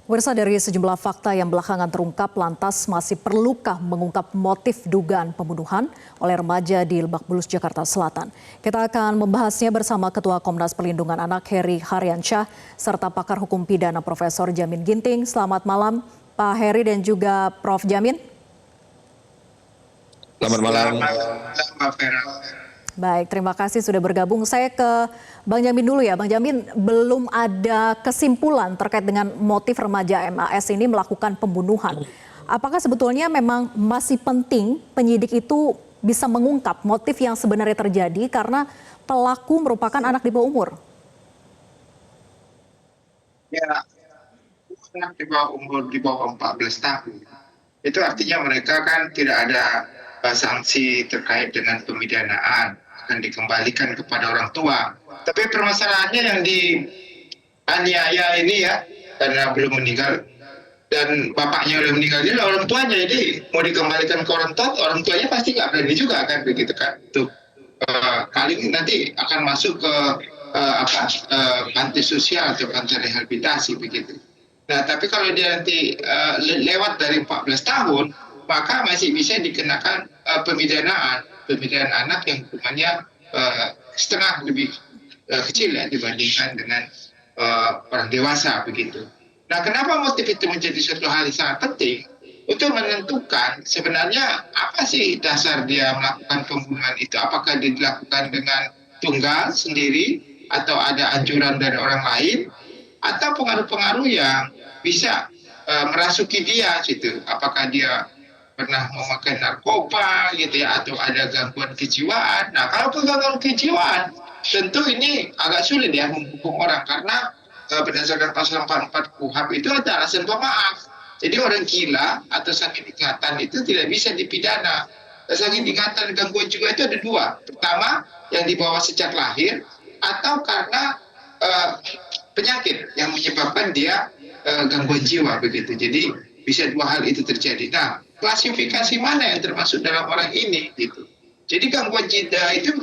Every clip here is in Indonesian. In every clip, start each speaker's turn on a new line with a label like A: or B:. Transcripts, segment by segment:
A: Pemirsa, dari sejumlah fakta yang belakangan terungkap, lantas masih perlukah mengungkap motif dugaan pembunuhan oleh remaja di Lebak Bulus, Jakarta Selatan? Kita akan membahasnya bersama Ketua Komnas Perlindungan Anak Heri Haryansyah serta pakar hukum pidana Profesor Jamin Ginting. Selamat malam Pak Heri dan juga Prof. Jamin.
B: Selamat malam.
A: Baik, terima kasih sudah bergabung. Saya ke Bang Jamin dulu ya. Bang Jamin, belum ada kesimpulan terkait dengan motif remaja MAS ini melakukan pembunuhan. Apakah sebetulnya memang masih penting penyidik itu bisa mengungkap motif yang sebenarnya terjadi karena pelaku merupakan anak di bawah umur?
B: Ya, anak di bawah umur di bawah 14 tahun. Itu artinya mereka kan tidak ada sanksi terkait dengan pemidanaan, akan dikembalikan kepada orang tua. Tapi permasalahannya yang dianiaya ini ya, karena belum meninggal dan bapaknya udah meninggal, jadi orang tuanya, jadi mau dikembalikan ke orang tuanya pasti nggak berani juga kan, begitu kan? Tuh kali ini nanti akan masuk ke panti sosial atau panti rehabilitasi begitu. Nah, tapi kalau dia nanti lewat dari 14 tahun, maka masih bisa dikenakan pemidanaan anak yang hukumannya setengah lebih kecil ya dibandingkan dengan orang dewasa begitu. Nah, kenapa motif itu menjadi suatu hal yang sangat penting untuk menentukan sebenarnya apa sih dasar dia melakukan pembunuhan itu? Apakah dia dilakukan dengan tunggal sendiri atau ada anjuran dari orang lain atau pengaruh-pengaruh yang bisa merasuki dia gitu? Apakah dia pernah memakai narkoba gitu ya, atau ada gangguan kejiwaan. Nah, kalau gangguan kejiwaan, tentu ini agak sulit ya menghukum orang karena berdasarkan pasal 44 KUHP itu ada alasan pemaaf. Jadi orang gila atau sakit ingatan itu tidak bisa dipidana. Sakit ingatan dan gangguan jiwa itu ada dua. Pertama, yang dibawa sejak lahir atau karena penyakit yang menyebabkan dia gangguan jiwa begitu. Jadi bisa dua hal itu terjadi. Nah, klasifikasi mana yang termasuk dalam orang ini gitu. Jadi gangguan jiwa itu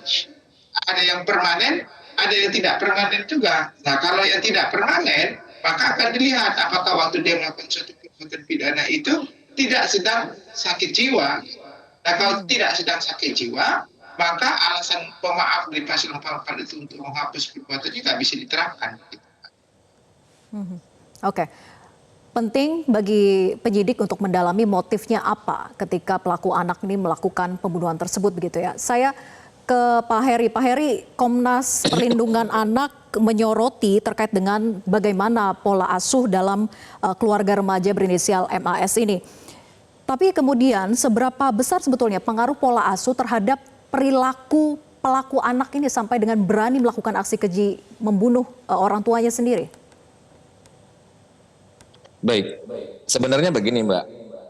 B: ada yang permanen, ada yang tidak permanen juga. Nah, kalau yang tidak permanen, maka akan dilihat apakah waktu dia melakukan suatu perbuatan pidana itu tidak sedang sakit jiwa. Nah, kalau tidak sedang sakit jiwa, maka alasan pemaaf di pasal 44 itu untuk menghapus perbuatan itu tidak bisa diterapkan.
A: Oke. Penting bagi penyidik untuk mendalami motifnya apa ketika pelaku anak ini melakukan pembunuhan tersebut begitu ya. Saya ke Pak Heri. Pak Heri, Komnas Perlindungan Anak menyoroti terkait dengan bagaimana pola asuh dalam keluarga remaja berinisial MAS ini. Tapi kemudian seberapa besar sebetulnya pengaruh pola asuh terhadap perilaku pelaku anak ini sampai dengan berani melakukan aksi keji membunuh orang tuanya sendiri?
C: Baik, sebenarnya begini Mbak,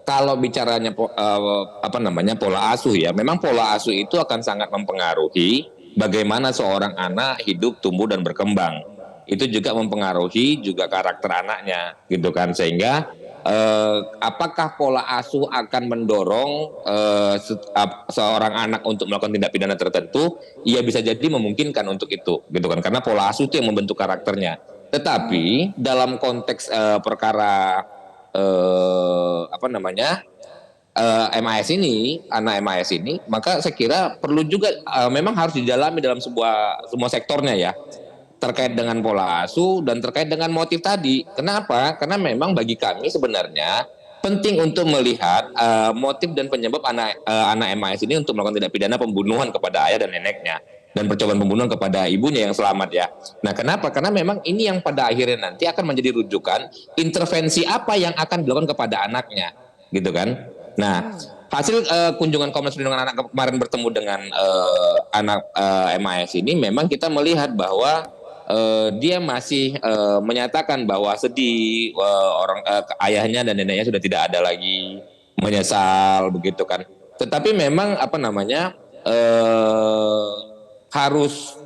C: kalau bicaranya pola asuh ya, memang pola asuh itu akan sangat mempengaruhi bagaimana seorang anak hidup, tumbuh dan berkembang. Itu juga mempengaruhi juga karakter anaknya, gitu kan, sehingga apakah pola asuh akan mendorong seorang anak untuk melakukan tindak pidana tertentu? Ia bisa jadi memungkinkan untuk itu, gitu kan, karena pola asuh itu yang membentuk karakternya. Tetapi dalam konteks perkara MAS ini, anak MAS ini, maka saya kira perlu juga memang harus didalami dalam semua sektornya ya, terkait dengan pola asuh dan terkait dengan motif tadi. Kenapa? Karena memang bagi kami sebenarnya penting untuk melihat motif dan penyebab anak MAS ini untuk melakukan tindak pidana pembunuhan kepada ayah dan neneknya dan percobaan pembunuhan kepada ibunya yang selamat ya. Nah, kenapa? Karena memang ini yang pada akhirnya nanti akan menjadi rujukan intervensi apa yang akan dilakukan kepada anaknya, gitu kan? Nah, hasil kunjungan Komnas Perlindungan Anak kemarin bertemu dengan anak MAS ini, memang kita melihat bahwa dia masih menyatakan bahwa sedih, ayahnya dan neneknya sudah tidak ada lagi, menyesal begitu kan. Tetapi memang harus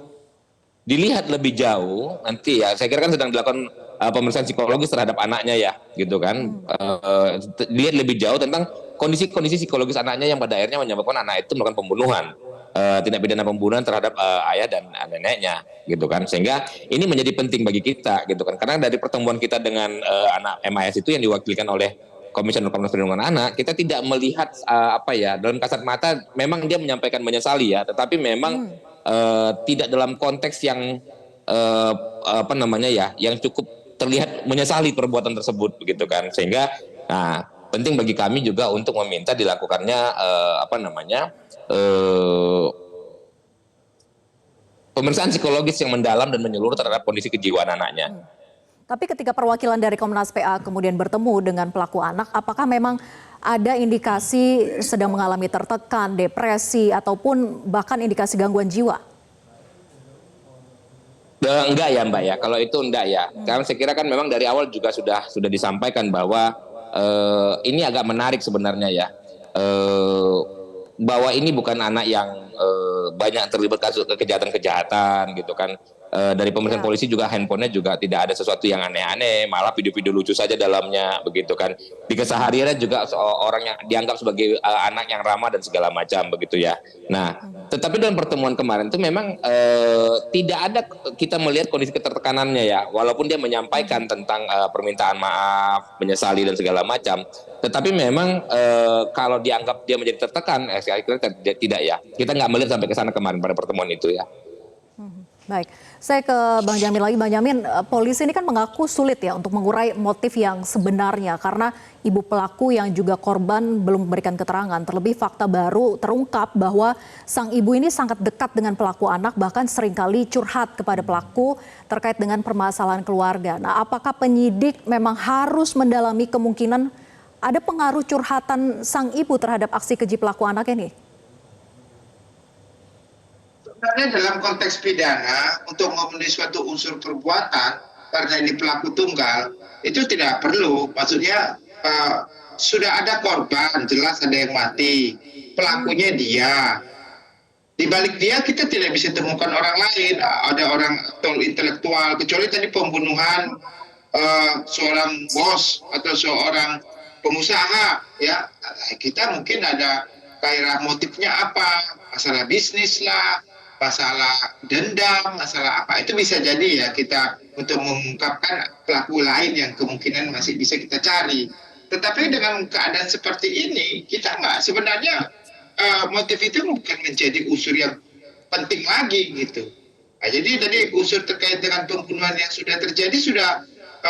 C: dilihat lebih jauh nanti ya. Saya kira kan sedang dilakukan pemeriksaan psikologis terhadap anaknya ya, gitu kan. Dilihat lebih jauh tentang kondisi psikologis anaknya yang pada akhirnya menyebabkan anak itu melakukan pembunuhan. tindak pidana pembunuhan terhadap ayah dan neneknya gitu kan, sehingga ini menjadi penting bagi kita gitu kan, karena dari pertemuan kita dengan anak MAS itu yang diwakilkan oleh Komisioner Komnas Perlindungan Anak, kita tidak melihat dalam kasat mata memang dia menyampaikan menyesali ya, tetapi memang tidak dalam konteks yang yang cukup terlihat menyesali perbuatan tersebut begitu kan, sehingga penting bagi kami juga untuk meminta dilakukannya pemeriksaan psikologis yang mendalam dan menyeluruh terhadap kondisi kejiwaan anaknya.
A: Tapi ketika perwakilan dari Komnas PA kemudian bertemu dengan pelaku anak, apakah memang ada indikasi sedang mengalami tertekan, depresi, ataupun bahkan indikasi gangguan jiwa?
C: Enggak ya Mbak ya, kalau itu enggak ya. Karena saya kira kan memang dari awal juga sudah disampaikan bahwa ini agak menarik sebenarnya ya. Bahwa ini bukan anak yang banyak terlibat kasus kejahatan-kejahatan gitu kan. Dari pemeriksaan polisi juga handphonenya juga tidak ada sesuatu yang aneh-aneh, malah video-video lucu saja dalamnya begitu kan. Di kesehariannya juga orang yang dianggap sebagai anak yang ramah dan segala macam begitu ya. Nah, tetapi dalam pertemuan kemarin itu memang tidak ada kita melihat kondisi ketertekanannya ya, walaupun dia menyampaikan tentang permintaan maaf, menyesali dan segala macam. Tetapi memang kalau dianggap dia menjadi tertekan, saya kira tidak ya. Kita nggak melihat sampai ke sana kemarin pada pertemuan itu ya.
A: Baik, saya ke Bang Jamin lagi. Bang Jamin, polisi ini kan mengaku sulit ya untuk mengurai motif yang sebenarnya karena ibu pelaku yang juga korban belum memberikan keterangan. Terlebih fakta baru terungkap bahwa sang ibu ini sangat dekat dengan pelaku anak, bahkan seringkali curhat kepada pelaku terkait dengan permasalahan keluarga. Nah, apakah penyidik memang harus mendalami kemungkinan ada pengaruh curhatan sang ibu terhadap aksi keji pelaku anak ini?
B: Sebenarnya dalam konteks pidana untuk memenuhi suatu unsur perbuatan karena ini pelaku tunggal itu tidak perlu, maksudnya sudah ada korban, jelas ada yang mati, pelakunya dia, di balik dia kita tidak bisa temukan orang lain, ada orang intelektual, kecuali tadi pembunuhan seorang bos atau seorang pengusaha ya, kita mungkin ada kayak motifnya apa, masalah bisnis lah, masalah dendam, masalah apa, itu bisa jadi ya kita untuk mengungkapkan pelaku lain yang kemungkinan masih bisa kita cari. Tetapi dengan keadaan seperti ini, kita nggak, sebenarnya motif itu bukan menjadi unsur yang penting lagi gitu. Nah, jadi tadi unsur terkait dengan pembunuhan yang sudah terjadi sudah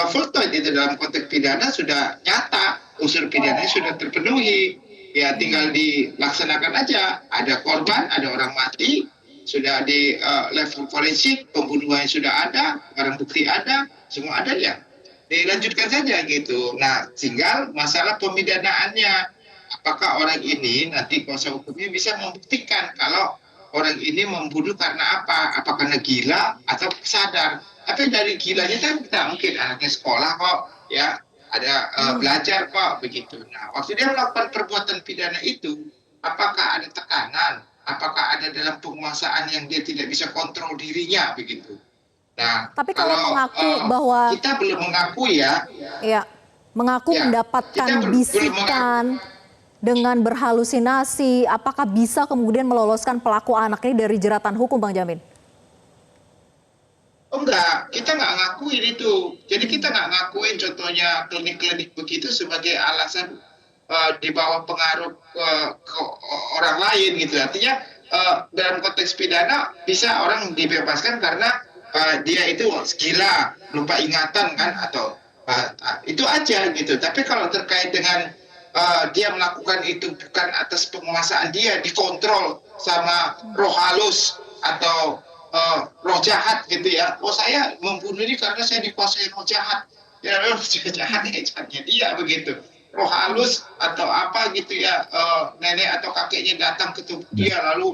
B: full-time itu dalam konteks pidana sudah nyata, unsur pidananya sudah terpenuhi, ya tinggal dilaksanakan aja. Ada korban, ada orang mati, sudah di level forensik, pembunuhan sudah ada, barang bukti ada, semua ada ya, dilanjutkan saja gitu. Nah, tinggal masalah pemidanaannya, apakah orang ini nanti kuasa hukumnya bisa membuktikan kalau orang ini membunuh karena apa, apakah karena gila atau sadar. Tapi dari gilanya kan kita mungkin anaknya sekolah kok, ya ada belajar kok begitu. Nah, waktu dia melakukan perbuatan pidana itu, apakah ada tekanan? Apakah ada dalam penguasaan yang dia tidak bisa kontrol dirinya begitu. Nah,
A: tapi kalau mengaku bahwa
B: kita belum mengakui ya.
A: Ya, mengaku ya, mendapatkan bisikan dengan berhalusinasi, apakah bisa kemudian meloloskan pelaku anak ini dari jeratan hukum, Bang Jamin?
B: Oh enggak, kita nggak ngakuin itu. Jadi kita nggak ngakuin contohnya klinik-klinik begitu sebagai alasan di bawah pengaruh ke orang lain gitu. Artinya dalam konteks pidana bisa orang dibebaskan karena dia itu gila, lupa ingatan kan, atau itu aja gitu. Tapi kalau terkait dengan dia melakukan itu bukan atas penguasaan dia, dikontrol sama roh halus atau roh jahat gitu ya. Oh saya membunuh ini karena saya dikuasai roh jahat. Ya roh jahatnya dia begitu. Roh halus atau apa gitu ya, nenek atau kakeknya datang ke tubuh dia lalu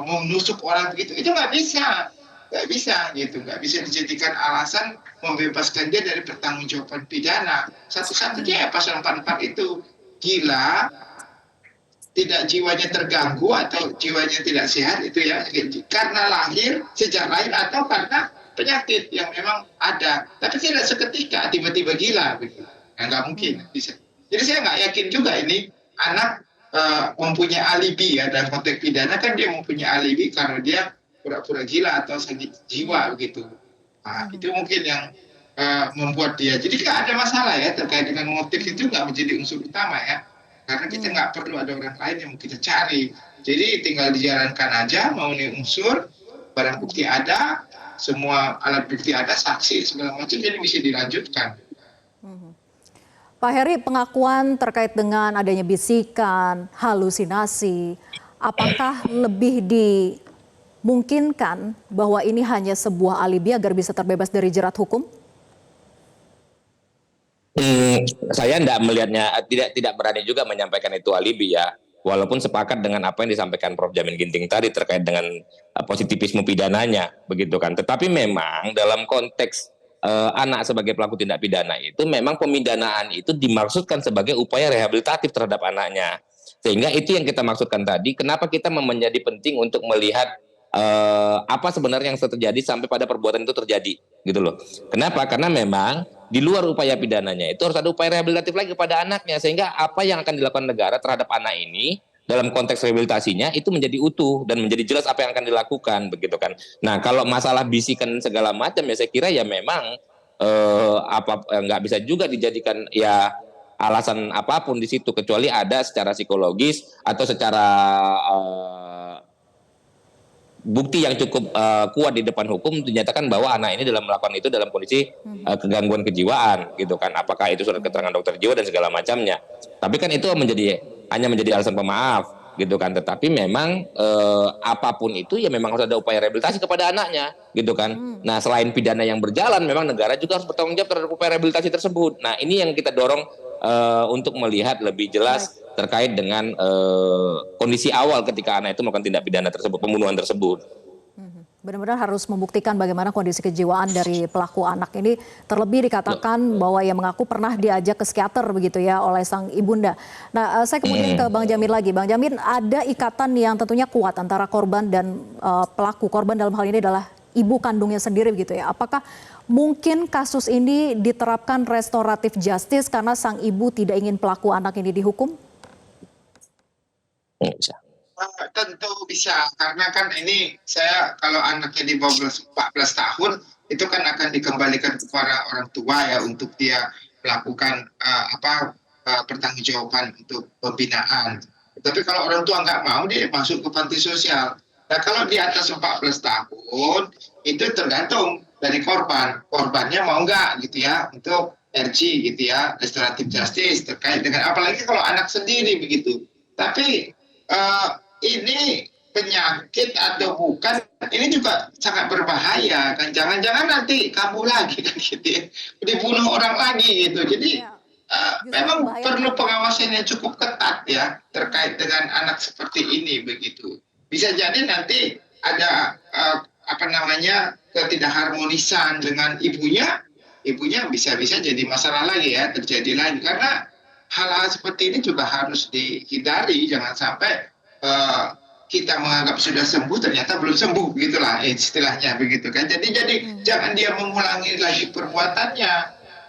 B: menusuk orang begitu, itu nggak bisa gitu, nggak bisa dijadikan alasan membebaskan dia dari pertanggungjawaban pidana. Satu-satunya ya pasal 44 itu gila, tidak jiwanya terganggu atau jiwanya tidak sehat itu ya, karena lahir sejak lahir atau karena penyakit yang memang ada, tapi tidak seketika tiba-tiba gila begitu, nggak mungkin bisa. Jadi saya nggak yakin juga ini anak mempunyai alibi ya, dalam konteks pidana kan dia mempunyai alibi karena dia pura-pura gila atau sakit jiwa begitu. Nah, itu mungkin yang membuat dia. Jadi nggak ada masalah ya terkait dengan motif, itu nggak menjadi unsur utama ya. Karena kita nggak perlu ada orang lain yang mau kita cari. Jadi tinggal dijalankan aja, memenuhi unsur, barang bukti ada, semua alat bukti ada, saksi segala macam, jadi bisa dilanjutkan.
A: Pak Heri, pengakuan terkait dengan adanya bisikan, halusinasi, apakah lebih dimungkinkan bahwa ini hanya sebuah alibi agar bisa terbebas dari jerat hukum?
C: Saya tidak melihatnya, tidak berani juga menyampaikan itu alibi ya. Walaupun sepakat dengan apa yang disampaikan Prof. Jamin Ginting tadi terkait dengan positivisme pidananya, begitu kan. Tetapi memang dalam konteks anak sebagai pelaku tindak pidana itu memang pemidanaan itu dimaksudkan sebagai upaya rehabilitatif terhadap anaknya. Sehingga itu yang kita maksudkan tadi. Kenapa kita menjadi penting untuk melihat apa sebenarnya yang terjadi sampai pada perbuatan itu terjadi, gitu loh. Kenapa? Karena memang di luar upaya pidananya itu harus ada upaya rehabilitatif lagi kepada anaknya, sehingga apa yang akan dilakukan negara terhadap anak ini dalam konteks rehabilitasinya itu menjadi utuh dan menjadi jelas apa yang akan dilakukan, begitu kan. Nah, kalau masalah bisikan segala macam ya saya kira ya memang nggak bisa juga dijadikan ya alasan apapun di situ, kecuali ada secara psikologis atau secara bukti yang cukup kuat di depan hukum dinyatakan bahwa anak ini dalam melakukan itu dalam kondisi kegangguan kejiwaan, gitu kan. Apakah itu surat keterangan dokter jiwa dan segala macamnya. Tapi kan itu hanya menjadi alasan pemaaf, gitu kan. Tetapi memang apapun itu ya memang harus ada upaya rehabilitasi kepada anaknya, gitu kan. Nah, selain pidana yang berjalan, memang negara juga harus bertanggung jawab terhadap upaya rehabilitasi tersebut. Nah, ini yang kita dorong untuk melihat lebih jelas terkait dengan kondisi awal ketika anak itu melakukan tindak pidana tersebut, pembunuhan tersebut.
A: Benar-benar harus membuktikan bagaimana kondisi kejiwaan dari pelaku anak ini. Terlebih dikatakan bahwa ia mengaku pernah diajak ke psikiater begitu ya oleh sang ibunda. Nah, saya kemudian ke Bang Jamin lagi. Bang Jamin, ada ikatan yang tentunya kuat antara korban dan pelaku. Korban dalam hal ini adalah ibu kandungnya sendiri begitu ya. Apakah mungkin kasus ini diterapkan restoratif justice karena sang ibu tidak ingin pelaku anak ini dihukum?
B: Tentu bisa, karena kan ini saya kalau anaknya di bawah 14 tahun itu kan akan dikembalikan kepada orang tua ya untuk dia melakukan pertanggungjawaban untuk pembinaan. Tapi kalau orang tua nggak mau, dia masuk ke panti sosial. Nah, kalau di atas 14 tahun itu tergantung dari korbannya mau nggak gitu ya untuk RG gitu ya, restoratif justice, terkait dengan apalagi kalau anak sendiri begitu. Tapi ini penyakit atau bukan, ini juga sangat berbahaya kan. Jangan-jangan nanti kambuh lagi kan gitu ya, dibunuh orang lagi gitu. Jadi memang perlu pengawasan yang cukup ketat ya terkait dengan anak seperti ini begitu. Bisa jadi nanti ada ketidakharmonisan dengan ibunya bisa-bisa jadi masalah lagi ya, terjadi lagi, karena hal-hal seperti ini juga harus dihindari. Jangan sampai kita menganggap sudah sembuh ternyata belum sembuh, gitulah istilahnya begitu kan. Jadi jangan dia mengulangi lagi perbuatannya.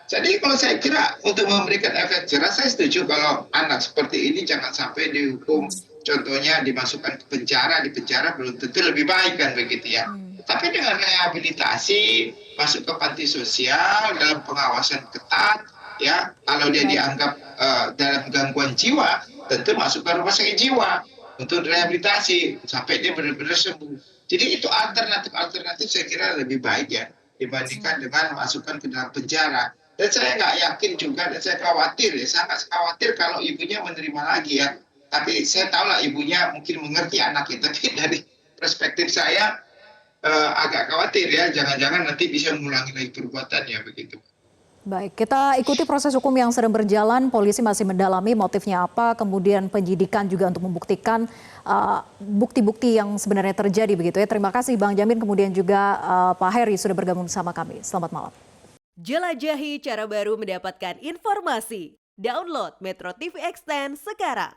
B: Jadi kalau saya kira untuk memberikan efek jerah, saya setuju kalau anak seperti ini jangan sampai dihukum. Contohnya dimasukkan ke penjara, di penjara belum tentu lebih baik kan begitu ya. Tapi dengan rehabilitasi, masuk ke panti sosial dalam pengawasan ketat ya. Kalau dia dianggap dalam gangguan jiwa, tentu masuk ke rumah sakit jiwa untuk rehabilitasi sampai dia benar-benar sembuh. Jadi itu alternatif saya kira lebih baik ya dibandingkan dengan masukkan ke dalam penjara. Dan saya nggak yakin juga, dan saya khawatir ya, sangat khawatir kalau ibunya menerima lagi ya. Tapi saya tahu lah ibunya mungkin mengerti anaknya, tapi dari perspektif saya agak khawatir ya, jangan-jangan nanti bisa mengulangi lagi perbuatannya begitu.
A: Baik, kita ikuti proses hukum yang sedang berjalan. Polisi masih mendalami motifnya apa, kemudian penyidikan juga untuk membuktikan bukti-bukti yang sebenarnya terjadi begitu ya. Terima kasih Bang Jamin, kemudian juga Pak Heri sudah bergabung bersama kami. Selamat malam.
D: Jelajahi cara baru mendapatkan informasi. Download Metro TV Extend sekarang.